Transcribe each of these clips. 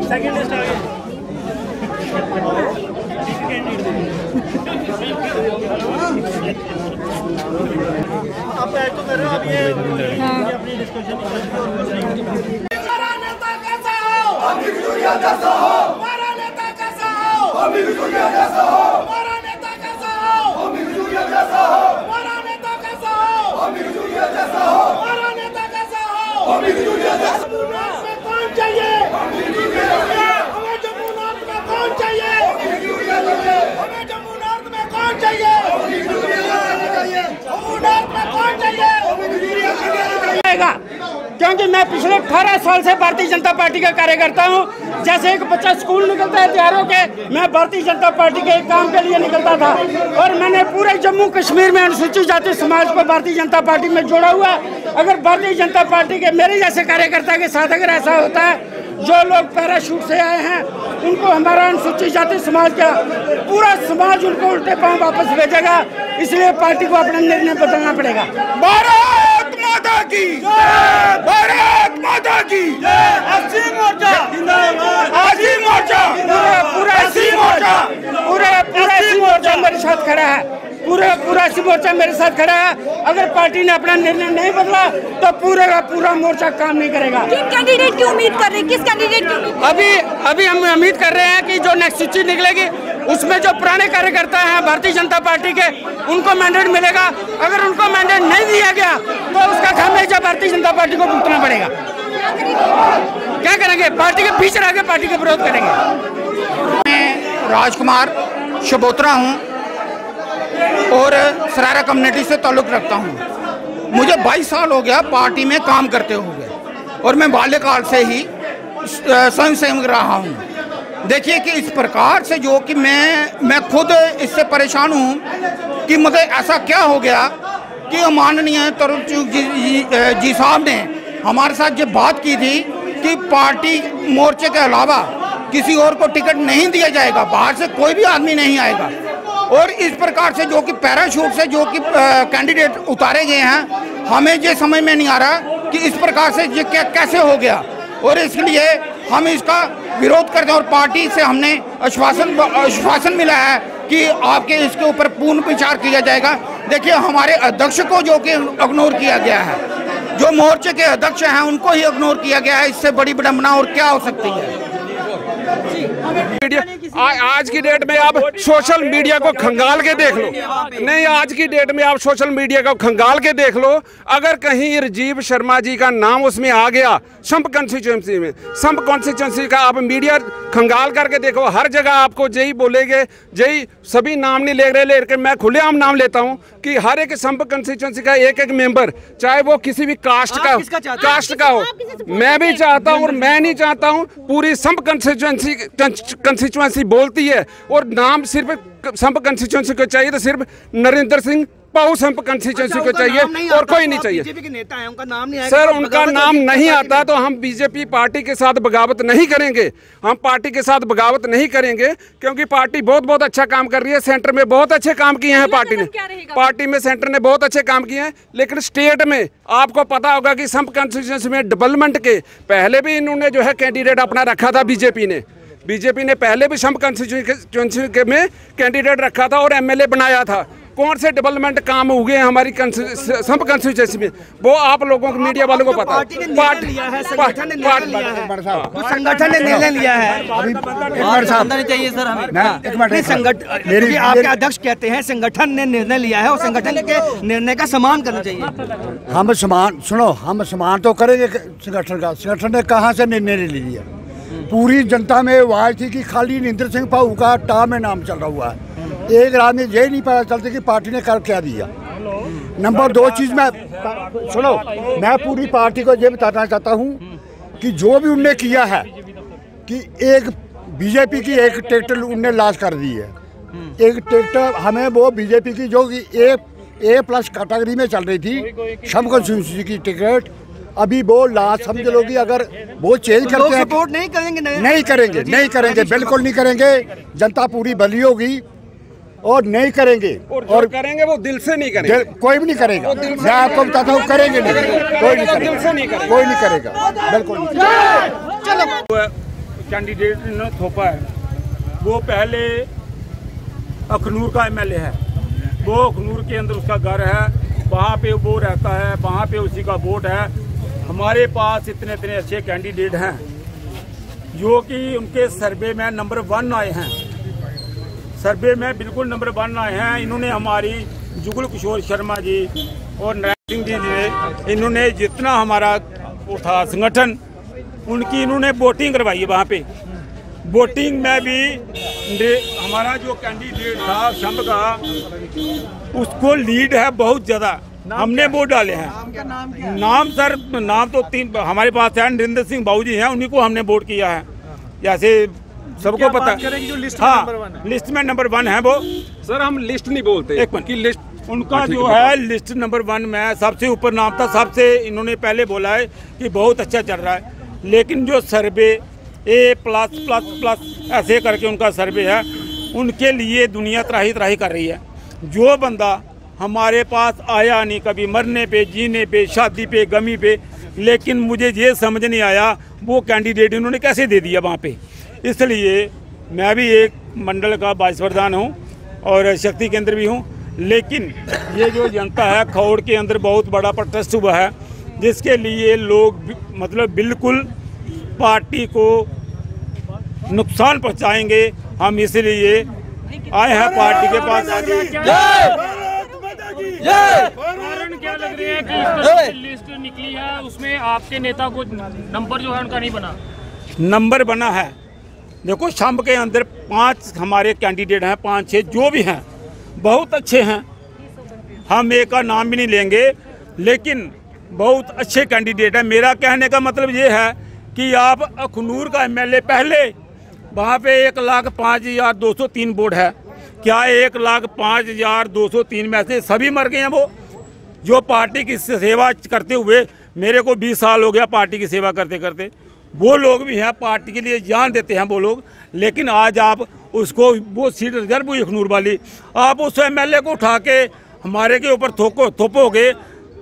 Second list आ गई। आप add तो कर रहे हो, आप ये अपनी डिस्कशन हमारा नेता कैसा हो, अभी दुनिया जैसा हो, हमारा नेता कैसा हो, अभी दुनिया जैसा हो, हमारा नेता कैसा हो, अभी दुनिया जैसा हो, हमारा नेता कैसा हो, अभी दुनिया जैसा हो, हमारा नेता कैसा हो, अभी दुनिया जैसा हो। में कौन चाहिए, हमें जम्मू नॉर्थ में कौन चाहिए, हमें जम्मू नॉर्थ में कौन चाहिए, जम्मू नॉर्थ में कौन चाहिए, क्योंकि मैं पिछले 18 साल से भारतीय जनता पार्टी का कार्यकर्ता हूं। जैसे एक बच्चा स्कूल निकलता है त्योहारों के, मैं भारतीय जनता पार्टी के एक काम के लिए निकलता था और मैंने पूरे जम्मू कश्मीर में अनुसूचित जाति समाज को भारतीय जनता पार्टी में जोड़ा हुआ। अगर भारतीय जनता पार्टी के मेरे जैसे कार्यकर्ता के साथ अगर ऐसा होता है, जो लोग पैराशूट से आए हैं उनको हमारा अनुसूचित जाति समाज का पूरा समाज उनको उल्टे पांव वापस भेजेगा। इसलिए पार्टी को अपना निर्णय बदलना पड़ेगा। भारत माता की जय, भारत माता की जय, अस्सी मोर्चा जिंदाबाद, अस्सी मोर्चा पूरा अस्सी मोर्चा मेरे साथ खड़ा है, पूरा अस्सी मोर्चा मेरे साथ खड़ा है। अगर पार्टी ने अपना निर्णय नहीं बदला तो पूरे का पूरा मोर्चा काम नहीं करेगा। किन कैंडिडेट की उम्मीद कर रहे हैं, किस कैंडिडेट की उम्मीद? अभी हम उम्मीद कर रहे हैं कि जो नेक्स्ट सूची निकलेगी उसमें जो पुराने कार्यकर्ता हैं भारतीय जनता पार्टी के, उनको मैंडेट मिलेगा। अगर उनको मैंडेट नहीं दिया गया तो उसका खामियाजा भारतीय जनता पार्टी को भुगतना पड़ेगा। क्या करेंगे? पार्टी के पीछे रह के पार्टी का विरोध करेंगे। मैं राजकुमार शबोत्रा हूँ और सरारा कम्युनिटी से ताल्लुक़ रखता हूँ। मुझे 22 साल हो गया पार्टी में काम करते हुए और मैं बाल्यकाल से ही स्वयं सेवक रहा हूँ। देखिए कि इस प्रकार से जो कि मैं खुद इससे परेशान हूँ कि मुझे ऐसा क्या हो गया कि माननीय तरुण चुग जी साहब ने हमारे साथ ये बात की थी कि पार्टी मोर्चे के अलावा किसी और को टिकट नहीं दिया जाएगा, बाहर से कोई भी आदमी नहीं आएगा। और इस प्रकार से जो कि पैराशूट से जो कि कैंडिडेट उतारे गए हैं, हमें ये समझ में नहीं आ रहा कि इस प्रकार से ये कैसे हो गया। और इसलिए हम इसका विरोध करते हैं और पार्टी से हमने आश्वासन मिला है कि आपके इसके ऊपर पूर्ण विचार किया जाएगा। देखिए हमारे अध्यक्ष को जो कि इग्नोर किया गया है, जो मोर्चे के अध्यक्ष हैं उनको ही इग्नोर किया गया है। इससे बड़ी विडंबना और क्या हो सकती है? आज की डेट में आप सोशल मीडिया को खंगाल के देख लो, नहीं आज की डेट में आप सोशल मीडिया को खंगाल के देख लो। अगर कहीं राजीव शर्मा जी का नाम उसमें आ गया संप कॉन्स्टिट्यूंसी में, संप कॉन्स्टिट्यूंसी का आप मीडिया खंगाल करके देखो, हर जगह आपको जय बोलेंगे, जय सभी नाम नहीं ले रहे, लेकिन मैं खुलेआम नाम लेता हूं कि हर एक संप कॉन्स्टिट्यूंसी का एक मेंबर, चाहे वो किसी भी कास्ट का हो, मैं भी चाहता हूं और मैं नहीं चाहता हूं पूरी संप कंस्टिट्यूंसी बोलती है। और नाम सिर्फ संप कंस्टिट्यूंसी को चाहिए तो सिर्फ नरेंद्र सिंह पाऊ संप कंस्टिट्यूंसी को चाहिए और कोई नहीं चाहिए। बीजेपी के नेता हैं, उनका नाम नहीं आएगा। सर उनका नाम नहीं आता तो हम बीजेपी पार्टी के साथ बगावत नहीं करेंगे, हम पार्टी के साथ बगावत नहीं करेंगे क्योंकि पार्टी बहुत अच्छा काम कर रही है। सेंटर में बहुत अच्छे काम किए हैं पार्टी में सेंटर ने बहुत अच्छे काम किए हैं। लेकिन स्टेट में आपको पता होगा कि संप कंस्टिट्यूंसी में डेवलपमेंट के पहले भी इन्होंने जो है कैंडिडेट अपना रखा था। बीजेपी ने पहले भी संप कंस्टिट्यूंसी में कैंडिडेट रखा था और एमएलए बनाया था। कौन से डेवलपमेंट काम हुए हैं हमारी संप कंस्टिट्यूंसी में, वो आप लोगों को मीडिया वालों को पता है। संगठन ने निर्णय लिया है। चाहिए सर हमें संगठन, आपके अध्यक्ष कहते हैं संगठन ने निर्णय लिया है और संगठन के निर्णय का सम्मान करना चाहिए। हम सम्मान तो करेंगे संगठन का। संगठन ने कहाँ से निर्णय लिया? पूरी जनता में आवाज थी कि खाली नरेंद्र सिंह पाऊ का टाम में नाम चल रहा हुआ है। एक रात में ये नहीं पता चलती कि पार्टी ने कर क्या दिया। नंबर 2 चीज़ मैं पूरी पार्टी को ये बताना चाहता हूँ कि जो भी उनने किया है कि एक बीजेपी की एक टिकट उनने लॉन्च कर दी है। एक टिकट हमें वो बीजेपी की जो कि A+ कैटेगरी में चल रही थी संप कंस्टिट्यूंसी की टिकट, अभी वो लास्ट समझ लो कि अगर वो चेंज करते हैं सपोर्ट नहीं करेंगे, नहीं करेंगे, बिल्कुल नहीं करेंगे। जनता पूरी भली होगी और नहीं करेंगे, और करेंगे वो दिल से नहीं करेंगे, कोई भी नहीं करेगा। मैं आपको बताता हूँ, करेंगे नहीं, कोई नहीं करेगा, कोई नहीं करेगा, बिल्कुल नहीं। चलो कैंडिडेट ने थोपा है, वो पहले अखनूर का एमएलए है, वो अखनूर के अंदर उसका घर है, वहाँ पे वो रहता है, वहाँ पे उसी का वोट है। हमारे पास इतने इतने अच्छे कैंडिडेट हैं जो कि उनके सर्वे में नंबर 1 आए हैं, सर्वे में बिल्कुल नंबर 1 आए हैं। इन्होंने हमारी जुगल किशोर शर्मा जी और नारायण सिंह जी ने, इन्होंने जितना हमारा वो था संगठन, उनकी इन्होंने वोटिंग करवाई है। वहाँ पे वोटिंग में भी हमारा जो कैंडिडेट था शंभ का, उसको लीड है बहुत ज़्यादा। हमने वोट डाले हैं। नाम सर, नाम तो 3 हमारे पास है। नरेंद्र सिंह बाबू जी हैं, उन्हीं को हमने वोट किया है। जैसे सबको पता है, जो लिस्ट हाँ, लिस्ट में नंबर 1 है वो। सर हम लिस्ट नहीं बोलते, एक मिनट की लिस्ट उनका जो है लिस्ट नंबर 1 में सबसे ऊपर नाम था। सबसे इन्होंने पहले बोला है कि बहुत अच्छा चल रहा है, लेकिन जो सर्वे A+++ ऐसे करके उनका सर्वे है, उनके लिए दुनिया त्राही त्राही कर रही है। जो बंदा हमारे पास आया नहीं कभी, मरने पे, जीने पे, शादी पे, गमी पे, लेकिन मुझे ये समझ नहीं आया वो कैंडिडेट इन्होंने कैसे दे दिया वहाँ पे। इसलिए मैं भी एक मंडल का वाइस प्रधान हूँ और शक्ति केंद्र भी हूँ, लेकिन ये जो जनता है खौड़ के अंदर बहुत बड़ा प्रोटेस्ट हुआ है, जिसके लिए लोग मतलब बिल्कुल पार्टी को नुकसान पहुँचाएंगे। हम इसलिए आए हैं पार्टी के पास। कारण क्या लग रहा है कि लिस्ट निकली है, उसमें आपके नेता को नंबर जो है उनका नहीं बना? नंबर बना है। देखो शंभ के अंदर 5 हमारे कैंडिडेट हैं, 5-6 जो भी हैं बहुत अच्छे हैं। हम एक का नाम भी नहीं लेंगे, लेकिन बहुत अच्छे कैंडिडेट हैं। मेरा कहने का मतलब ये है कि आप अखनूर का एमएलए, पहले वहाँ पे 1,05,203 वोट है। क्या 1,05,203 में से सभी मर गए हैं? वो जो पार्टी की सेवा करते हुए, मेरे को 20 साल हो गया पार्टी की सेवा करते करते, वो लोग भी हैं, पार्टी के लिए जान देते हैं वो लोग। लेकिन आज आप उसको, वो सीट रिजर्व हुई अखनूर वाली, आप उस एमएलए को उठा के हमारे के ऊपर थोपोगे,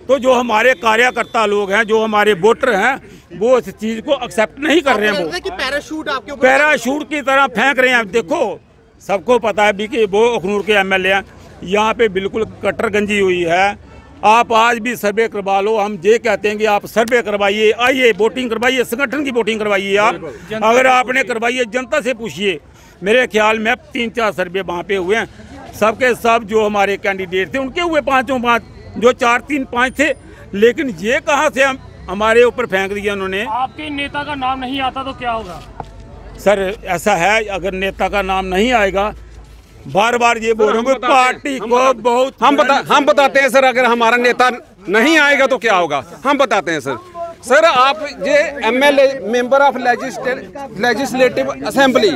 तो जो हमारे कार्यकर्ता लोग हैं, जो हमारे वोटर हैं, वो इस चीज़ को एक्सेप्ट नहीं कर रहे हैं। वो कि पैराशूट आपके ऊपर, पैराशूट की तरह फेंक रहे हैं। देखो सबको पता है भी कि वो अखनूर के एमएलए हैं। यहाँ पे बिल्कुल कट्टरगंजी हुई है। आप आज भी सर्वे करवा लो, हम ये कहते हैं कि आप सर्वे करवाइए, आइए वोटिंग करवाइए, संगठन की वोटिंग करवाइए। आप अगर आपने करवाइए, जनता से पूछिए। मेरे ख्याल में 3-4 सर्वे वहाँ पे हुए हैं, सबके सब जो हमारे कैंडिडेट थे उनके हुए 5 जो 4-3-5 थे। लेकिन ये कहाँ से हमारे ऊपर फेंक दिया उन्होंने। आपके नेता का नाम नहीं आता तो क्या होगा? सर ऐसा है, अगर नेता का नाम नहीं आएगा, बार बार ये बोल रहे हैं पार्टी को बहुत हम बताते हैं सर, अगर हमारा नेता नहीं आएगा तो क्या होगा, हम बताते हैं सर। सर आप ये MLA, member of legislative assembly,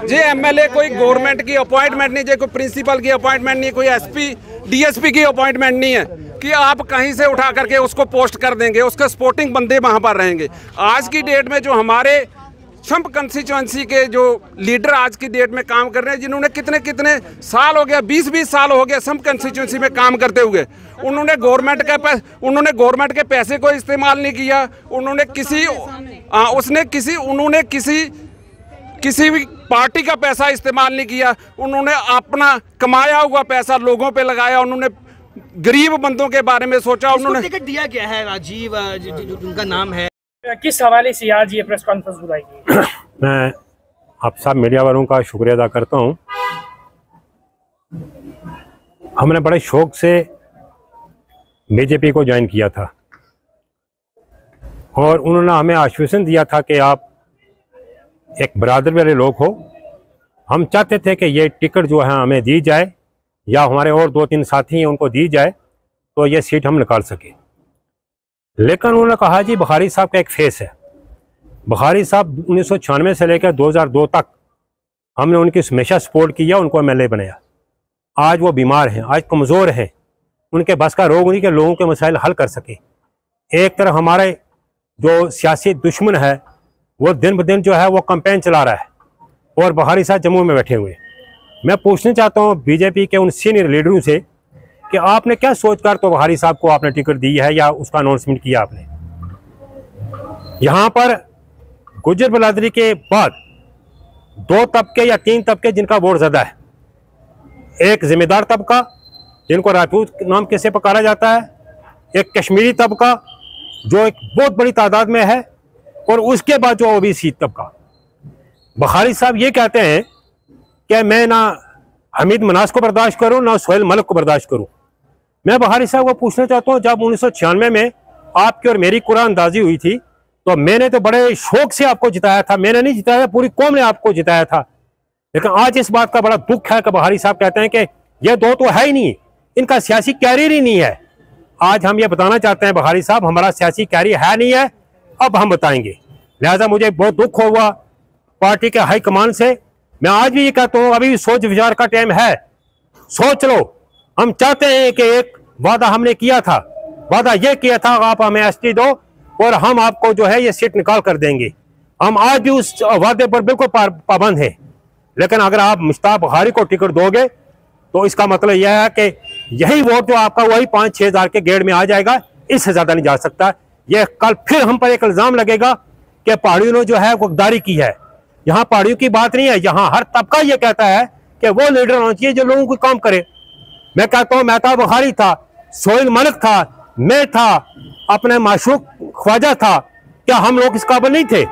ये एमएलए कोई गवर्नमेंट की अपॉइंटमेंट नहीं, कोई प्रिंसिपल की अपॉइंटमेंट नहीं, कोई एसपी डीएसपी की अपॉइंटमेंट नहीं है कि आप कहीं से उठा करके उसको पोस्ट कर देंगे, उसके सपोर्टिंग बंदे वहां पर रहेंगे। आज की डेट में जो हमारे शंभ कंस्टिट्यूएंसी के जो लीडर आज की डेट में काम कर रहे हैं, जिन्होंने कितने कितने साल हो गया, 20-20 साल हो गया शंभ कंस्टिट्यूएंसी में काम करते हुए, उन्होंने गवर्नमेंट के पैसे को इस्तेमाल नहीं किया। उन्होंने किसी भी पार्टी का पैसा इस्तेमाल नहीं किया। उन्होंने अपना कमाया हुआ पैसा लोगों पे लगाया। उन्होंने गरीब बंदों के बारे में सोचा। उन्होंने टिकट दिया क्या है? राजीव उनका नाम है। किस हवाले से आज ये प्रेस कॉन्फ्रेंस बुलाई गई? मैं आप सब मीडिया वालों का शुक्रिया अदा करता हूं। हमने बड़े शौक से बीजेपी को ज्वाइन किया था और उन्होंने हमें आश्वासन दिया था कि आप एक बरादरी वाले लोग हो। हम चाहते थे कि ये टिकट जो है हमें दी जाए या हमारे और 2-3 साथी हैं उनको दी जाए तो ये सीट हम निकाल सके। लेकिन उन्होंने कहा जी बुखारी साहब का एक फेस है। बुखारी साहब 1996 से लेकर 2002 तक हमने उनकी हमेशा सपोर्ट किया, उनको एमएलए बनाया। आज वो बीमार हैं, आज कमज़ोर हैं, उनके बस का रोग नहीं कि लोगों के मसाइल हल कर सके। एक तरफ हमारे जो सियासी दुश्मन है वो दिन ब दिन जो है वो कैंपेन चला रहा है और बुखारी साहब जम्मू में बैठे हुए। मैं पूछना चाहता हूँ बीजेपी के उन सीनियर लीडरों से कि आपने क्या सोचकर तो बहारी साहब को आपने टिकट दी है या उसका अनाउंसमेंट किया आपने। यहाँ पर गुज्जर बरादरी के बाद 2 तबके या 3 तबके जिनका वोट ज़्यादा है, एक जिम्मेदार तबका जिनको राजपूत नाम कैसे पुकारा जाता है, एक कश्मीरी तबका जो एक बहुत बड़ी तादाद में है, और उसके बाद जो ओबीसी तबका। बहारी साहब ये कहते हैं कि मैं ना हमीद मनास को बर्दाश्त करूं ना सोहेल मलिक को बर्दाश्त करूं। मैं बहारी साहब को पूछना चाहता हूं, जब 1996 में आपकी और मेरी कुरान अंदाजी हुई थी तो मैंने तो बड़े शौक से आपको जिताया था। मैंने नहीं जिताया, पूरी कौम ने आपको जिताया था। लेकिन आज इस बात का बड़ा दुख है कि बहारी साहब कहते हैं कि ये 2 तो है ही नहीं, इनका सियासी कैरियर ही नहीं है। आज हम ये बताना चाहते हैं बहारी साहब, हमारा सियासी कैरियर है नहीं है, अब हम बताएंगे। लिहाजा मुझे बहुत दुख हुआ पार्टी के हाईकमान से। मैं आज भी ये कहता हूँ, अभी सोच विचार का टाइम है, सोच लो। हम चाहते हैं कि एक वादा हमने किया था, वादा ये किया था आप हमें एसटी दो और हम आपको जो है ये सीट निकाल कर देंगे। हम आज भी उस वादे पर बिल्कुल पाबंद हैं। लेकिन अगर आप मुश्ताक बहारी को टिकट दोगे तो इसका मतलब यह है कि यही वोट जो आपका वही 5-6 हज़ार के गेड़ में आ जाएगा, इससे ज्यादा नहीं जा सकता। यह कल फिर हम पर एक इल्जाम लगेगा कि पहाड़ियों ने जो है वो गद्दारी की है। यहाँ पहाड़ियों की बात नहीं है, यहाँ हर तबका ये कहता है कि वो लीडर होना चाहिए जो लोगों को काम करे। मैं कहता हूँ मेहताब बहारी था, सोहेल मलिक था, मैं था, अपने माशूक ख्वाजा था, क्या हम लोग इस काबिल नहीं थे?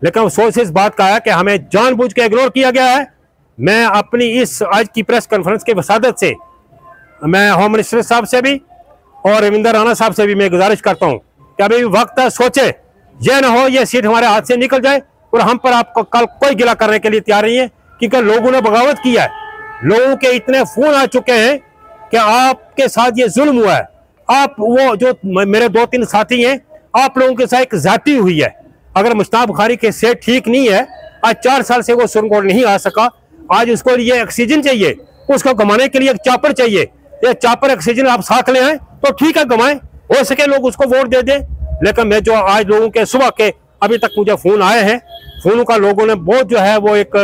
लेकिन अफसोस इस बात का है कि हमें जानबूझ के इग्नोर किया गया है। मैं अपनी इस आज की प्रेस कॉन्फ्रेंस के वसादत से मैं होम मिनिस्टर साहब से भी और रविंदर राणा साहब से भी मैं गुजारिश करता हूँ कि अभी वक्त है, सोचे, यह ना हो ये सीट हमारे हाथ से निकल जाए और हम पर आपको कल कोई गिला करने के लिए तैयार नहीं है, क्योंकि लोगों ने बगावत किया है। लोगों के इतने फोन आ चुके हैं कि आपके साथ ये जुल्म हुआ है। आप वो जो मेरे 2-3 साथी हैं, आप लोगों के साथ एक जाती हुई है। अगर मुश्ताक बहारी के सेहत ठीक नहीं है, आज 4 साल से वो सुप्रीम कोर्ट नहीं आ सका, आज उसको ये ऑक्सीजन चाहिए, उसको घुमाने के लिए एक चापर चाहिए। ये चापर ऑक्सीजन आप साथ ले आए तो ठीक है, घुमाएं, हो सके लोग उसको वोट दे दें। लेकिन मैं जो आज लोगों के सुबह के अभी तक मुझे फोन आए हैं, फोनों का लोगों ने बहुत जो है वो एक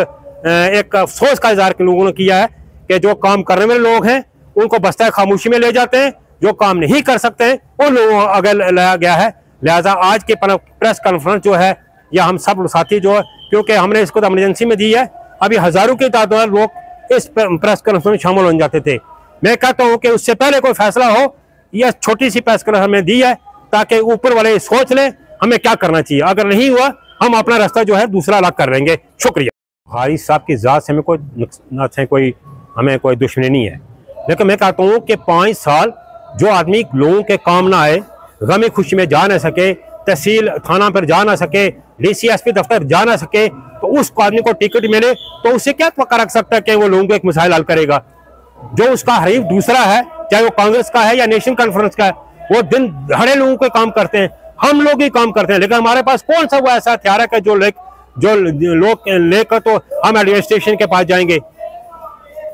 अफसोस का इजहार लोगों ने किया है कि जो काम करने वाले लोग हैं उनको बस्ता खामोशी में ले जाते हैं, जो काम नहीं कर सकते हैं उन लोगों को आगे लाया गया है। लिहाजा आज के प्रेस कॉन्फ्रेंस जो है या हम सब साथी जो है, क्योंकि हमने इसको इमरजेंसी में दी है, अभी हजारों की तादाद लोग इस प्रेस कॉन्फ्रेंस में शामिल हो जाते थे। मैं कहता हूँ कि उससे पहले कोई फैसला हो, यह छोटी सी प्रेस कॉन्फ्रेंस हमें दी है ताकि ऊपर वाले सोच लें हमें क्या करना चाहिए। अगर नहीं हुआ हम अपना रास्ता जो है दूसरा अलग कर लेंगे। शुक्रिया। बहारी साहब की जात से हमें कोई दुश्मनी नहीं है, लेकिन मैं कहता हूँ कि 5 साल जो आदमी लोगों के काम ना आए, गमी खुशी में जा ना सके, तहसील थाना पर जा ना सके, DCSP दफ्तर जा ना सके, तो उस आदमी को टिकट मिले तो उससे क्या पक्का रख सकता है कि वो लोगों को एक मसाइल हल करेगा। जो उसका हरीफ दूसरा है, चाहे वो कांग्रेस का है या नेशनल कॉन्फ्रेंस का है, वो दिन दहाड़े लोगों के काम करते हैं, हम लोग ही काम करते हैं। लेकिन हमारे पास कौन सा वो ऐसा हथियार है कि जो लोग लेकर तो हम एडमिनिस्ट्रेशन के पास जाएंगे।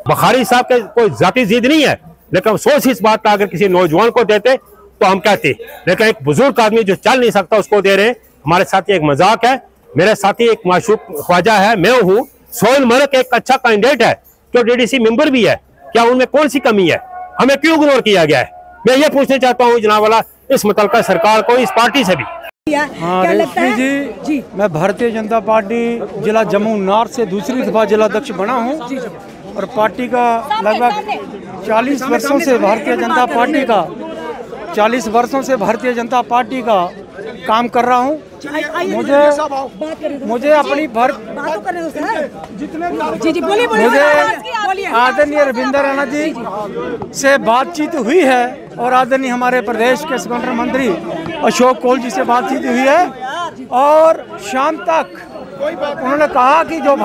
बहारी साहब के कोई जाती जिद नहीं है, लेकिन अफसोस इस बात का अगर किसी नौजवान को देते तो हम कहते, लेकिन एक बुजुर्ग आदमी जो चल नहीं सकता उसको दे रहे हैं। हमारे साथी एक मजाक है, मेरे साथी एक माशूक ख्वाजा है, मैं हूँ, सोहेल मलिक एक अच्छा कैंडिडेट है जो DDC मेंबर भी है, क्या उनमें कौन सी कमी है? हमें क्यों इग्नोर किया गया है? मैं ये पूछना चाहता हूँ जनाब वाला इस मुतलका सरकार को, इस पार्टी से भी। हाँ रेशमी जी, मैं भारतीय जनता पार्टी जिला जम्मू नॉर्थ से दूसरी दफा जिला अध्यक्ष बना हूँ और पार्टी का लगभग 40 वर्षों से भारतीय जनता पार्टी का काम कर रहा हूँ। मुझे अपनी आदरणीय रविंदर राणा जी से बातचीत हुई है और आदरणीय हमारे प्रदेश के संगठन मंत्री अशोक कोल जी से बातचीत हुई है और शाम तक उन्होंने कहा कि जो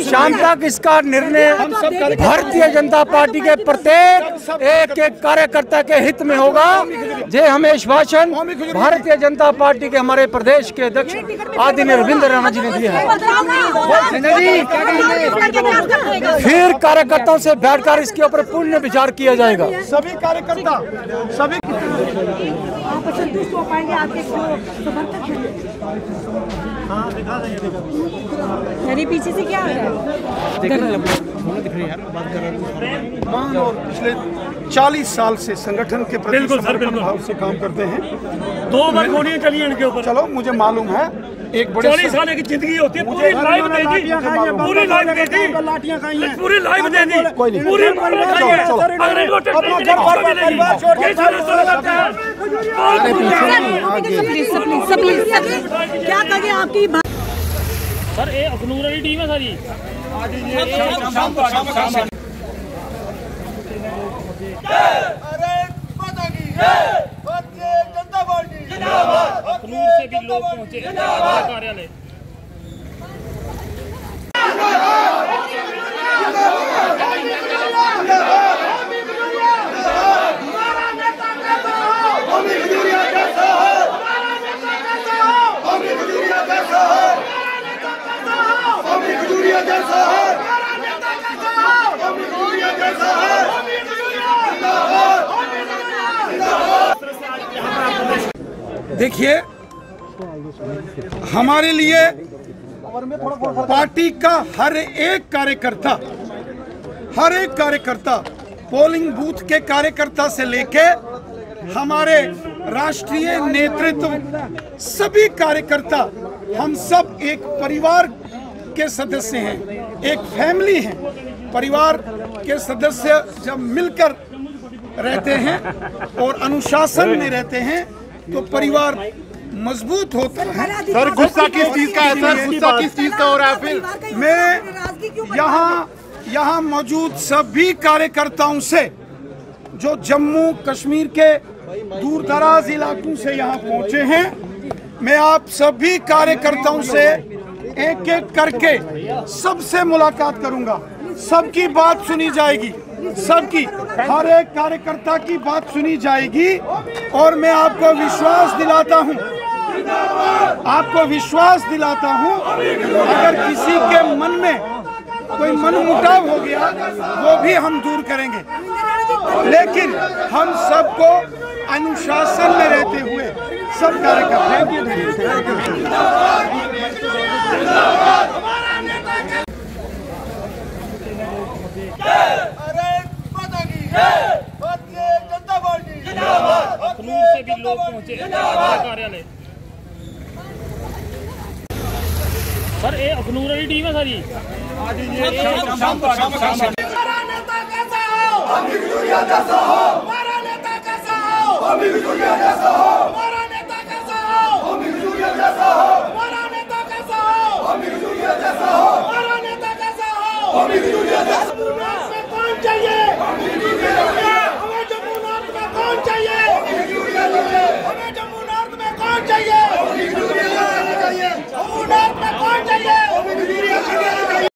शाम तक इसका निर्णय भारतीय जनता पार्टी के प्रत्येक एक कार्यकर्ता के हित में होगा। जे हमें आश्वासन भारतीय जनता पार्टी के हमारे प्रदेश के अध्यक्ष आदरणीय रविंदर राणा जी ने दिया है। फिर कार्यकर्ताओं से बैठकर इसके ऊपर पूर्ण विचार किया जाएगा। सभी कार्यकर्ता अरे पीछे से क्या आ रहा है? मान लो पिछले 40 साल से संगठन के प्रति समर्पण भाव से काम करते हैं। 2 बार गोलियां चली हैं इनके ऊपर। चलो मुझे मालूम है एक बड़े 40 साल की जिंदगी होती है, पूरी लाइफ दे दी, पूरी लाइफ दे दी, पूरी लाइफ दे दी, कोई नहीं, पूरी लाइफ दे दी। अगर इनको अपना घर परिवार छोड़ के क्या कहें आपकी बात? सर ये अखनूर वाली टीम है सारी। अखनूर से भी लोग पहुंचे कार्यालय। देखिए, हमारे लिए पार्टी का हर एक कार्यकर्ता पोलिंग बूथ के कार्यकर्ता से लेके हमारे राष्ट्रीय नेतृत्व, सभी कार्यकर्ता, हम सब एक परिवार के सदस्य हैं, एक फैमिली हैं। परिवार के सदस्य जब मिलकर रहते हैं और अनुशासन में रहते हैं तो परिवार मजबूत होता है। सर गुस्सा किस चीज का है? सर गुस्सा किस चीज का हो रहा है? फिर मैं यहाँ मौजूद सभी कार्यकर्ताओं से जो जम्मू कश्मीर के दूर दराज इलाकों से यहाँ पहुँचे हैं, मैं आप सभी कार्यकर्ताओं से एक एक करके सबसे मुलाकात करूंगा। सबकी बात सुनी जाएगी, सबकी, हर एक कार्यकर्ता की बात सुनी जाएगी। और मैं आपको विश्वास दिलाता हूं, अगर किसी के मन में कोई मनमुटाव हो गया वो भी हम दूर करेंगे, लेकिन हम सबको अनुशासन में रहते हुए सब कार्यकर्ता अखनूर से भी लोग पहुंचे कार्यालय। सर ये अखनूर वाली टीम है सारी। नेता कैसा हो, हमारा नेता कैसा हो,